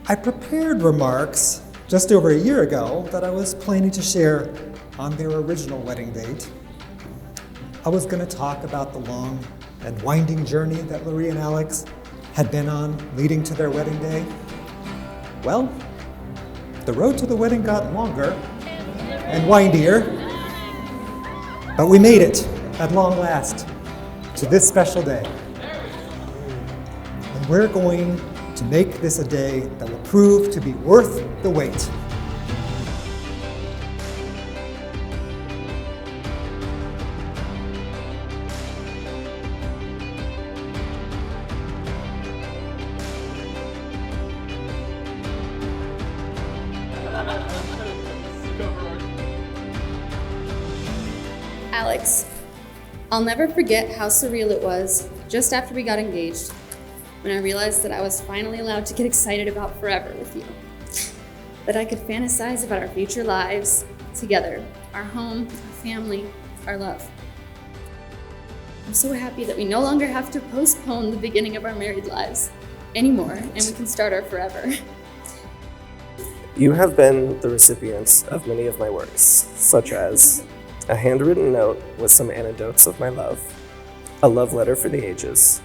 I prepared remarks just over a year ago that I was planning to share on their original wedding date. I was going to talk about the long and winding journey that Laree and Alex had been on leading to their wedding day. Well, the road to the wedding got longer and windier, but we made it at long last to this special day. And we're going to make this a day that will prove to be worth the wait. Alex, I'll never forget how surreal it was just after we got engaged, when I realized that I was finally allowed to get excited about forever with you. That I could fantasize about our future lives together, our home, our family, our love. I'm so happy that we no longer have to postpone the beginning of our married lives anymore, and we can start our forever. You have been the recipients of many of my works, such as a handwritten note with some anecdotes of my love, a love letter for the ages,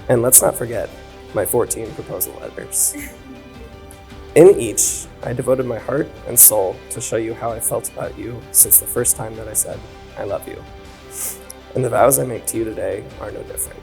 and let's not forget my 14 proposal letters. In each, I devoted my heart and soul to show you how I felt about you since the first time that I said, I love you. And the vows I make to you today are no different.